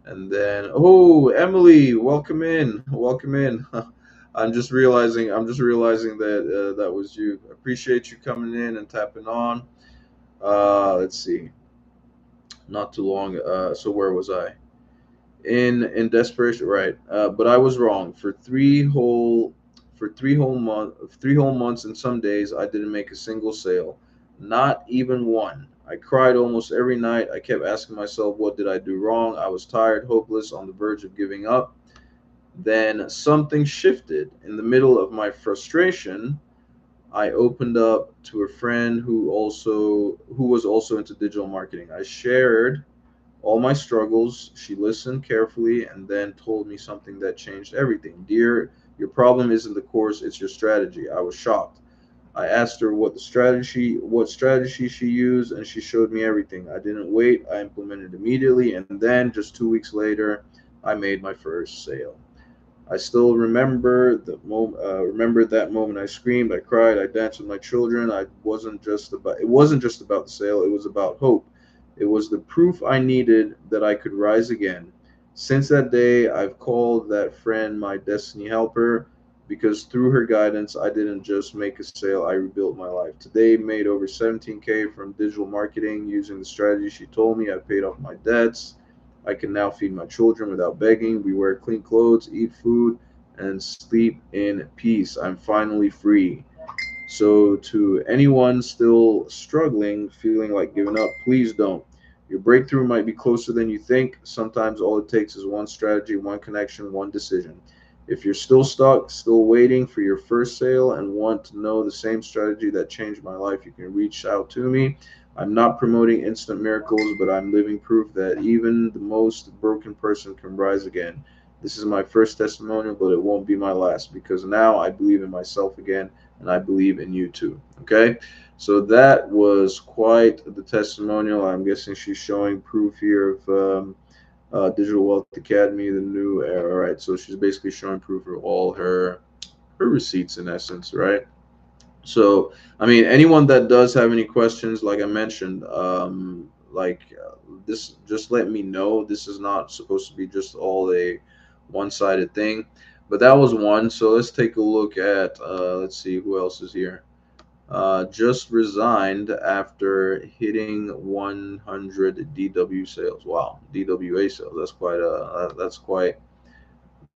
And then, oh, Emily, welcome in. Welcome in. I'm just realizing that that was you. Appreciate you coming in and tapping on. Let's see. Not too long. So where was I? In desperation, right? But I was wrong. For 3 whole months and some days, I didn't make a single sale, not even one. I cried almost every night. I kept asking myself, what did I do wrong? I was tired, hopeless, on the verge of giving up. Then something shifted. In the middle of my frustration, I opened up to a friend who was also into digital marketing. I shared all my struggles. She listened carefully and then told me something that changed everything. Dear, your problem isn't the course, it's your strategy. I was shocked. I asked her what strategy she used, and she showed me everything. I didn't wait. I implemented immediately, and then just 2 weeks later, I made my first sale. I still remember that moment. I screamed, I cried, I danced with my children. It wasn't just about the sale, it was about hope. It was the proof I needed that I could rise again. Since that day, I've called that friend my destiny helper because through her guidance, I didn't just make a sale, I rebuilt my life. Today, made over 17K from digital marketing using the strategy she told me. I paid off my debts. I can now feed my children without begging. We wear clean clothes, eat food, and sleep in peace. I'm finally free. So, to anyone still struggling, feeling like giving up, please don't. Your breakthrough might be closer than you think. Sometimes all it takes is one strategy, one connection, one decision. If you're still stuck, still waiting for your first sale, and want to know the same strategy that changed my life, you can reach out to me. I'm not promoting instant miracles, but I'm living proof that even the most broken person can rise again. This is my first testimonial, but it won't be my last because now I believe in myself again and I believe in you too. Okay, so that was quite the testimonial. I'm guessing she's showing proof here of Digital Wealth Academy, the new era. All right, so she's basically showing proof of all her receipts in essence, right? So, I mean, anyone that does have any questions, like I mentioned, this, just let me know. This is not supposed to be just all a one-sided thing, but that was one. So let's take a look at, let's see who else is here. Just resigned after hitting 100 DW sales. Wow, DWA sales.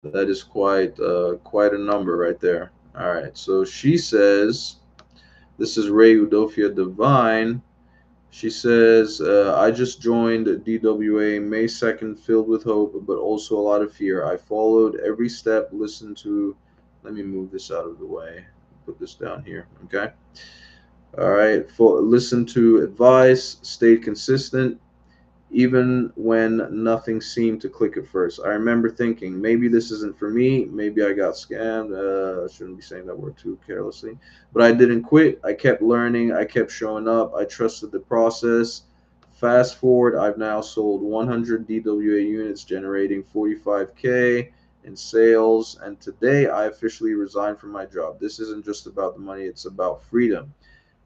That is quite a number right there. All right, so she says. This is Ray Udofia Divine. She says, I just joined DWA May 2nd, filled with hope, but also a lot of fear. I followed every step, listened to, let me move this out of the way, put this down here, okay? All right. Listen to advice, stayed consistent, even when nothing seemed to click at first. I remember thinking, maybe this isn't for me. Maybe I got scammed. I shouldn't be saying that word too carelessly. But I didn't quit. I kept learning. I kept showing up. I trusted the process. Fast forward, I've now sold 100 DWA units, generating 45K in sales. And today I officially resigned from my job. This isn't just about the money, it's about freedom.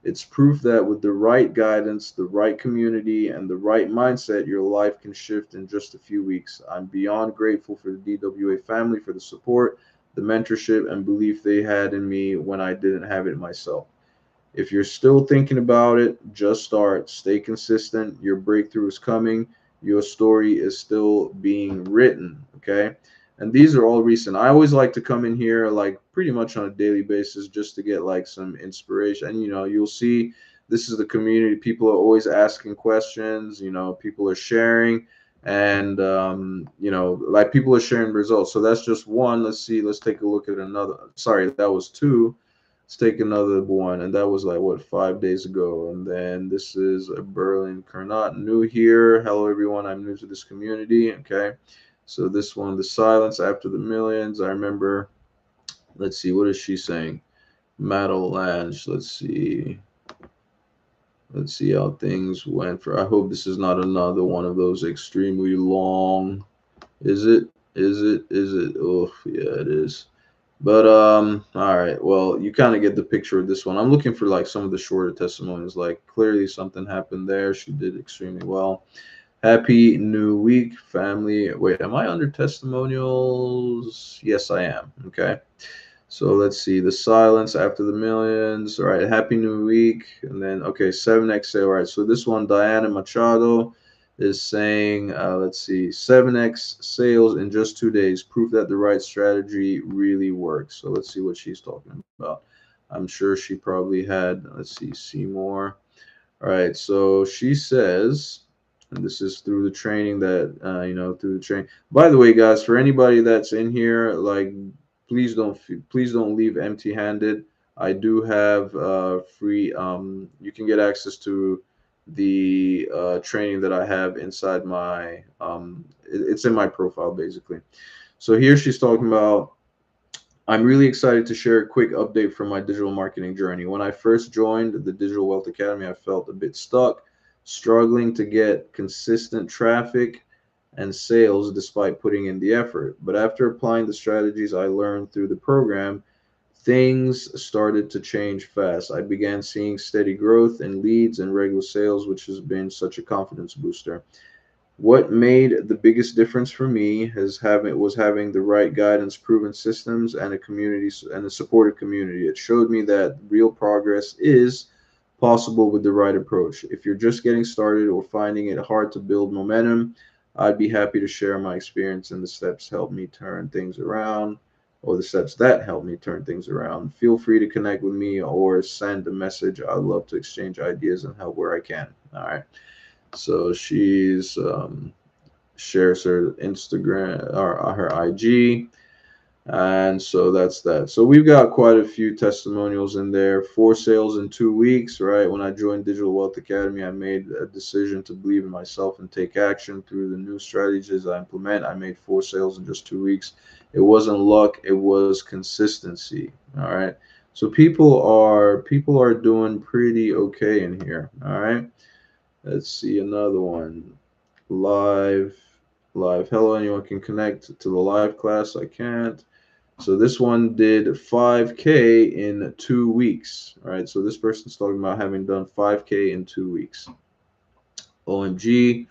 It's proof that with the right guidance, the right community, and the right mindset, your life can shift in just a few weeks. I'm beyond grateful for the DWA family for the support, the mentorship, and belief they had in me when I didn't have it myself. If you're still thinking about it, just start. Stay consistent. Your breakthrough is coming. Your story is still being written. Okay. And these are all recent. I always like to come in here like pretty much on a daily basis just to get like some inspiration. And you'll see this is the community. People are always asking questions. People are sharing, and like people are sharing results. So that's just one. Let's see. Let's take a look at another. Sorry, that was two. Let's take another one, and that was like what, 5 days ago. And then this is a Berlin Karnat, new here. Hello everyone, I'm new to this community. Okay, so this one, the silence after the millions. I remember. Let's see, what is she saying? Madelange. Let's see how things went for. I hope this is not another one of those extremely long. Is it? Is it? Oh yeah, it is. But all right. Well, you kind of get the picture of this one. I'm looking for like some of the shorter testimonies. Like clearly something happened there. She did extremely well. Happy New Week, family. Wait, am I under testimonials? Yes, I am. Okay. So let's see. The silence after the millions. All right. Happy New Week. And then okay, 7x sale. All right. So this one, Diana Machado is saying, let's see, 7x sales in just 2 days, proof that the right strategy really works. So let's see what she's talking about. I'm sure she probably had, let's see more. All right, so she says, and this is through the training that, through the training. By the way, guys, for anybody that's in here, like, please don't leave empty-handed. I do have free. You can get access to the training that I have inside my. It's in my profile basically. So here she's talking about, I'm really excited to share a quick update from my digital marketing journey. When I first joined the Digital Wealth Academy, I felt a bit stuck, struggling to get consistent traffic and sales despite putting in the effort. But after applying the strategies I learned through the program, things started to change fast. I began seeing steady growth in leads and regular sales, which has been such a confidence booster. What made the biggest difference for me was having the right guidance, proven systems, and a community and a supportive community. It showed me that real progress is possible with the right approach. If you're just getting started or finding it hard to build momentum, I'd be happy to share my experience and the steps help me turn things around, or the steps that help me turn things around. Feel free to connect with me or send a message. I'd love to exchange ideas and help where I can. All right. So she's shares her Instagram or her IG. And so that's that. So we've got quite a few testimonials in there. 4 sales in 2 weeks, right? When I joined Digital Wealth Academy, I made a decision to believe in myself and take action through the new strategies I implement. I made 4 sales in just 2 weeks. It wasn't luck, it was consistency. All right. So people are doing pretty okay in here. All right. Let's see another one. Live, live. Hello, anyone can connect to the live class? I can't. So this one did 5K in 2 weeks. All right. So this person's talking about having done 5K in 2 weeks. OMG.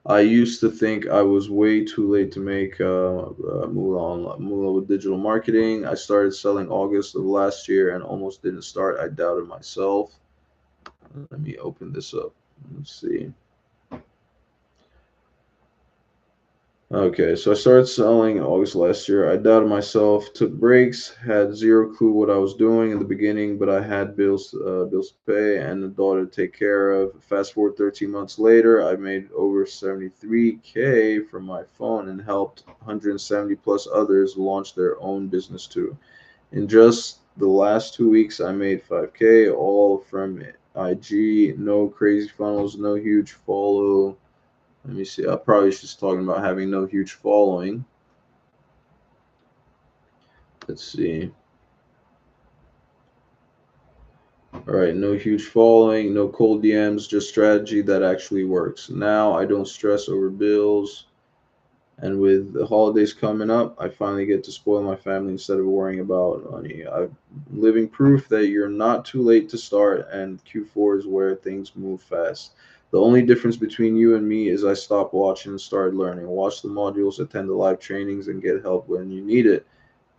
I used to think I was way too late to make moolah with digital marketing. I started selling August of last year and almost didn't start. I doubted myself. Let me open this up. Let's see. Okay, so I started selling in August last year. I doubted myself, took breaks, had zero clue what I was doing in the beginning, but I had bills to pay and a daughter to take care of. Fast forward 13 months later, I made over 73K from my phone and helped 170 plus others launch their own business too. In just the last 2 weeks, I made 5K, all from IG. No crazy funnels, no huge follow. Let me see. I probably was just talking about having no huge following. Let's see. All right, no huge following, no cold DMs, just strategy that actually works. Now I don't stress over bills. And with the holidays coming up, I finally get to spoil my family instead of worrying about money. I'm living proof that you're not too late to start, and Q4 is where things move fast. The only difference between you and me is I stopped watching and started learning. Watch the modules, attend the live trainings, and get help when you need it.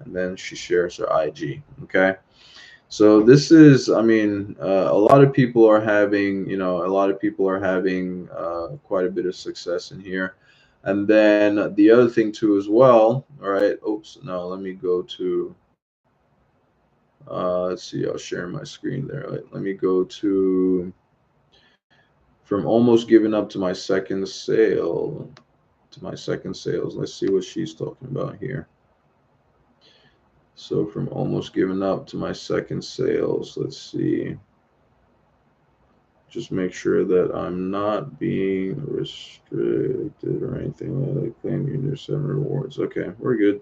And then she shares her IG. Okay. So this is, I mean, a lot of people are having, a lot of people are having quite a bit of success in here. And then the other thing too as well, all right, oops, no, let me go to, let's see, I'll share my screen there. Let me go to, from almost giving up to my second sale, to my second sales. Let's see what she's talking about here. So from almost giving up to my second sales, let's see. Just make sure that I'm not being restricted or anything like that. Claim your 7 rewards. Okay, we're good.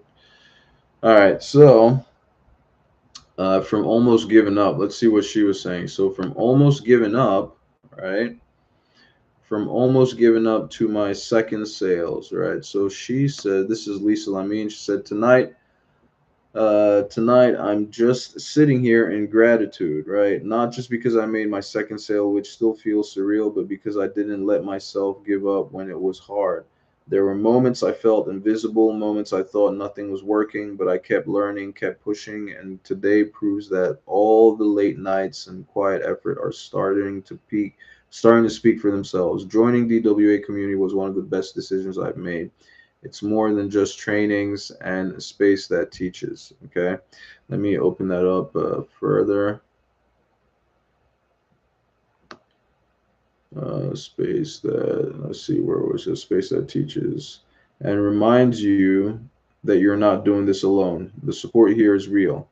All right, so from almost giving up, let's see what she was saying. So from almost giving up, right? From almost giving up to my second sales, right? So she said, this is Lisa Lamine. She said, tonight I'm just sitting here in gratitude, right? Not just because I made my second sale, which still feels surreal, but because I didn't let myself give up when it was hard. There were moments I felt invisible, moments I thought nothing was working, but I kept learning, kept pushing, and today proves that all the late nights and quiet effort are starting to speak for themselves. Joining DWA community was one of the best decisions I've made. It's more than just trainings and a space that teaches. Okay, let me open that up further. Space that, let's see, where was it? Space that teaches and reminds you that you're not doing this alone. The support here is real.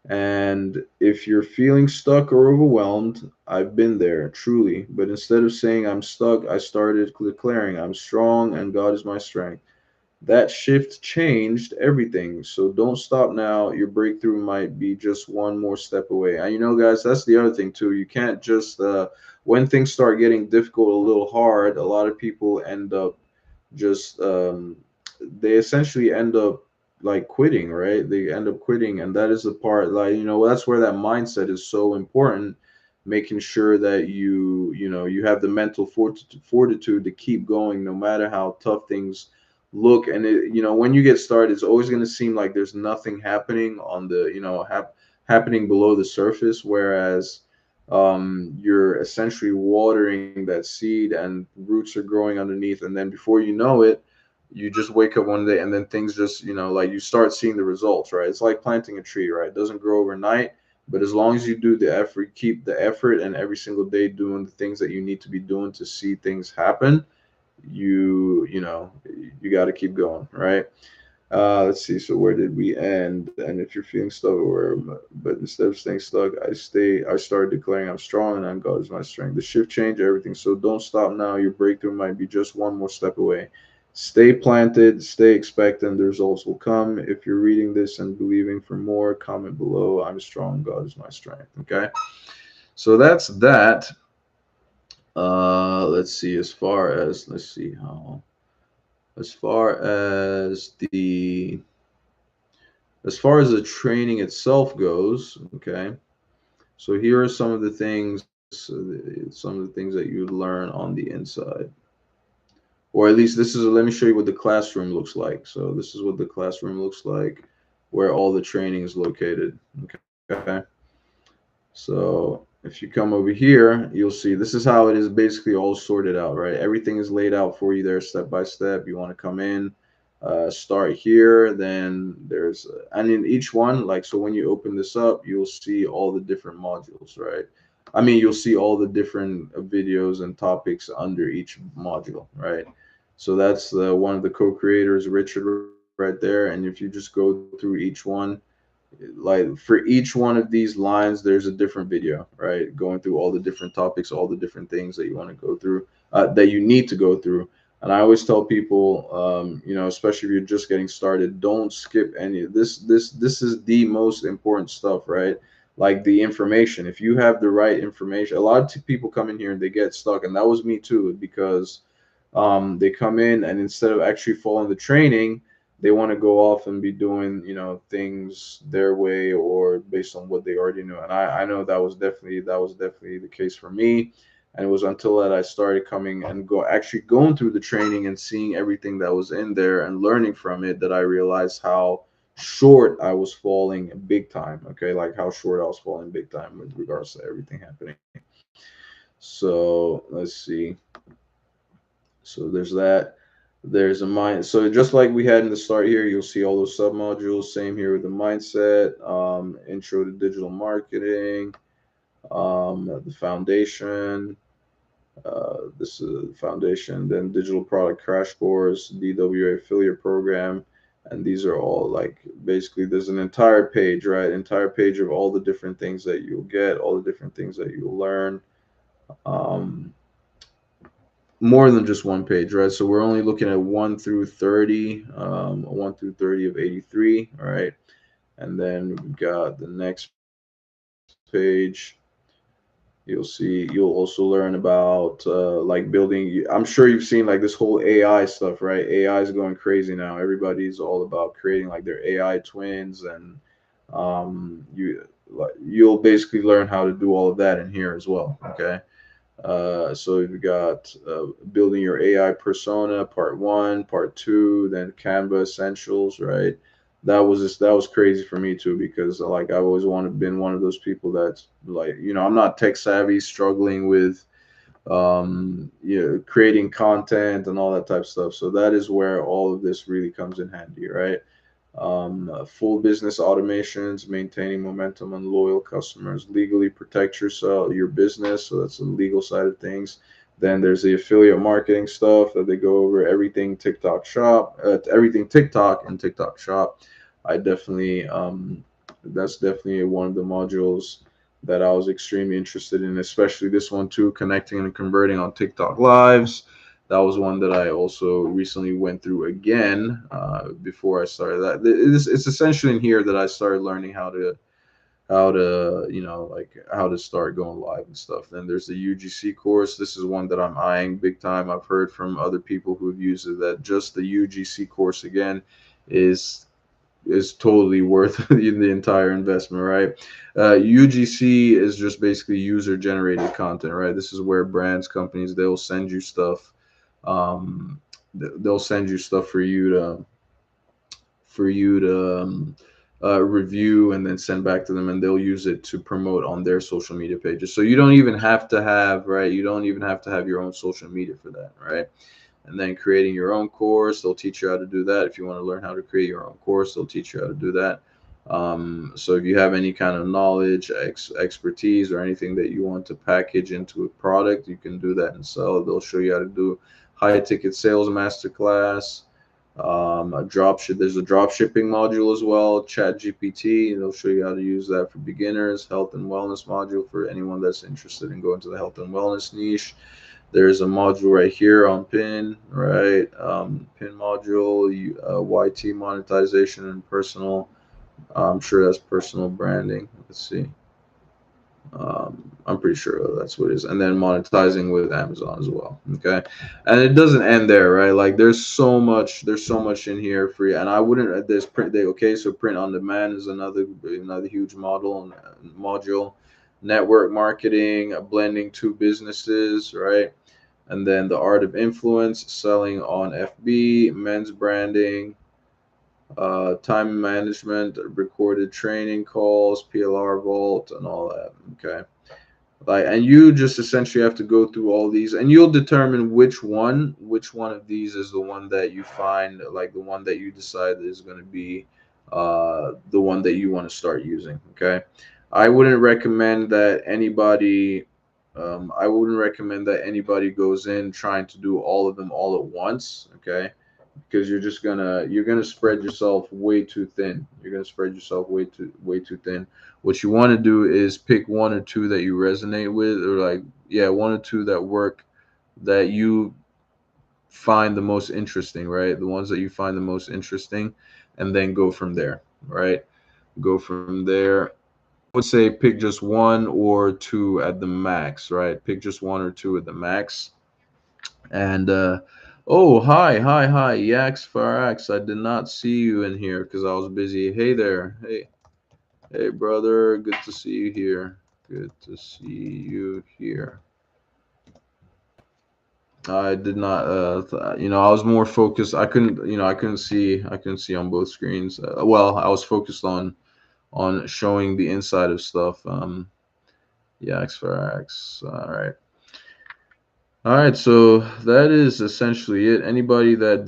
And if you're feeling stuck or overwhelmed, I've been there truly. But instead of saying I'm stuck, I started declaring I'm strong and God is my strength. That shift changed everything. So don't stop now. Your breakthrough might be just one more step away. And guys, that's the other thing too. You can't just when things start getting difficult, a little hard, a lot of people end up just they essentially end up like quitting, right? They end up quitting, and that is the part, like, that's where that mindset is so important, making sure that you have the mental fortitude to keep going no matter how tough things look. And when you get started, it's always going to seem like there's nothing happening on the happening below the surface, whereas you're essentially watering that seed and roots are growing underneath, and then before you know it, you just wake up one day and then things just, like, you start seeing the results, right? It's like planting a tree, right? It doesn't grow overnight, but as long as you do the effort, keep the effort, and every single day doing the things that you need to be doing to see things happen, you got to keep going, right? Let's see. So where did we end? And if you're feeling stuck, or but instead of staying stuck, I started declaring I'm strong and I'm God is my strength. The shift changed everything. So don't stop now. Your breakthrough might be just one more step away. Stay planted, stay expectant. The results will come. If you're reading this and believing for more, comment below. I'm strong. God is my strength. Okay. So that's that. Let's see. Let's see how. As far as the training itself goes, okay. So here are some of the things that you would learn on the inside, or at least this is. Let me show you what the classroom looks like. So this is what the classroom looks like, where all the training is located. Okay. So if you come over here, you'll see this is how it is basically all sorted out, right? Everything is laid out for you there step by step. You want to come in, start here, then there's, and in each one, like, so when you open this up, you'll see all the different modules, right? I mean, you'll see all the different videos and topics under each module, right? So that's one of the co-creators, Richard, right there. And if you just go through each one, Like for each one of these lines, there's a different video, right? Going through all the different topics, all the different things that you want to go through, that you need to go through. And I always tell people, especially if you're just getting started, don't skip any of this. This is the most important stuff, right? Like the information. If you have the right information, a lot of people come in here and they get stuck, and that was me too, because they come in and instead of actually following the training, they want to go off and be doing, things their way or based on what they already know. And I know that was definitely the case for me. And it was until that I started coming and actually going through the training and seeing everything that was in there and learning from it, that I realized how short I was falling big time. Okay, like how short I was falling big time with regards to everything happening. So let's see. So there's that. There's a mind. So just like we had in the start here, you'll see all those sub modules. Same here with the mindset, intro to digital marketing, the foundation. This is the foundation. Then digital product crash course, DWA affiliate program, and these are all like basically there's an entire page, right? Entire page of all the different things that you'll get, all the different things that you'll learn. Um, More than just one page, right? So we're only looking at 1 through 30, 1 through 30 of 83, all right? And then we got the next page. You'll also learn about like building. I'm sure you've seen like this whole AI stuff, right? AI is going crazy now. Everybody's all about creating like their AI twins, and you'll basically learn how to do all of that in here as well, okay? So you've got building your AI persona, part one, part two, then Canva essentials, right? That was crazy for me too, because like I've always wanted been one of those people that's like, I'm not tech savvy, struggling with creating content and all that type of stuff. So that is where all of this really comes in handy, right? Full business automations, maintaining momentum and loyal customers, legally protect yourself, your business. So that's the legal side of things. Then there's the affiliate marketing stuff that they go over, everything TikTok shop, everything TikTok and TikTok shop. I definitely, that's definitely one of the modules that I was extremely interested in, especially this one too, connecting and converting on TikTok lives. That was one that I also recently went through again before I started that. It's essentially in here that I started learning how to like how to start going live and stuff. Then there's the UGC course. This is one that I'm eyeing big time. I've heard from other people who've used it that just the UGC course again is totally worth the entire investment, right? UGC is just basically user generated content, right? This is where brands, companies, they'll send you stuff. They'll send you stuff for you to review and then send back to them, and they'll use it to promote on their social media pages. So you don't even have to have, right? You don't even have to have your own social media for that, right? And then creating your own course, they'll teach you how to do that. If you want to learn how to create your own course, they'll teach you how to do that. So if you have any kind of knowledge, expertise, or anything that you want to package into a product, you can do that and sell it. They'll show you how to do high ticket sales masterclass. A drop ship. There's a drop shipping module as well. Chat GPT. They'll show you how to use that for beginners. Health and wellness module for anyone that's interested in going to the health and wellness niche. There's a module right here on pin, right? Pin module, YT monetization and personal. I'm sure that's personal branding. Let's see. I'm pretty sure that's what it is. And then monetizing with Amazon as well. Okay. And it doesn't end there, right? Like there's so much in here for you. And I wouldn't, there's print day. Okay. So print on demand is another huge module, network marketing, blending two businesses, right? And then the art of influence, selling on FB, men's branding, time management, recorded training calls, PLR vault, and all that. Okay. Like, and you just essentially have to go through all these, and you'll determine which one of these is the one that you find, like the one that you decide is going to be the one that you want to start using. Okay. I wouldn't recommend that anybody I wouldn't recommend that anybody goes in trying to do all of them all at once. Okay. because you're gonna spread yourself way too thin. You're gonna spread yourself way too thin. What you want to do is pick one or two that you resonate with, or like, yeah, one or two that work, that you find the most interesting, right? The ones that you find the most interesting, and then go from there, right? Go from there. I would say pick just one or two at the max, right? Pick just one or two at the max. And oh, hi, Yax Farax. I did not see you in here because I was busy. Hey there. Hey, brother. Good to see you here. Good to see you here. I did not, I was more focused. I couldn't see on both screens. Well, I was focused on showing the inside of stuff. Yeah, X for X. All right. All right, so that is essentially it. Anybody that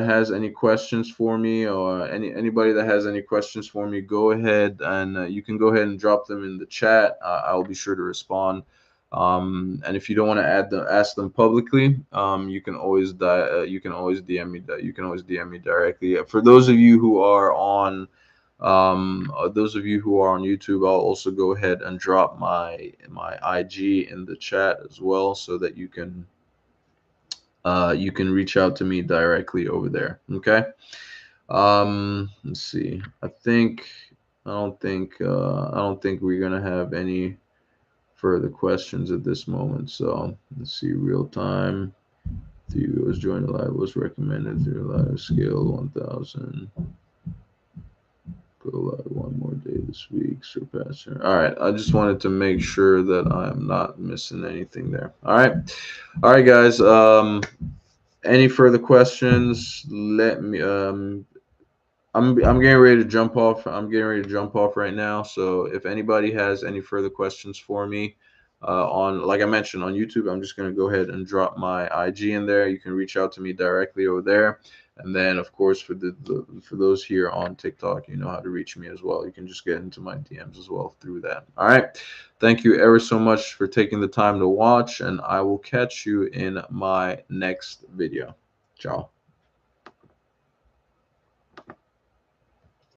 has any questions for me, or anybody that has any questions for me, go ahead and you can go ahead and drop them in the chat. I'll be sure to respond. And if you don't want to ask them publicly, you can always DM me. You can always DM me directly. For those of you who are on those of you who are on YouTube, I'll also go ahead and drop my IG in the chat as well, so that you can reach out to me directly over there. Okay. Let's see. I don't think we're gonna have any further questions at this moment. So let's see. Real time. The viewers join the live was recommended through live scale 1000. Go live one more day this week. Surpassing. All right. I just wanted to make sure that I'm not missing anything there. All right. All right, guys. Any further questions? Let me. I'm getting ready to jump off. I'm getting ready to jump off right now. So if anybody has any further questions for me, on, like I mentioned, on YouTube, I'm just gonna go ahead and drop my IG in there. You can reach out to me directly over there. And then, of course, for those here on TikTok, you know how to reach me as well. You can just get into my DMs as well through that. All right. Thank you ever so much for taking the time to watch, and I will catch you in my next video. Ciao.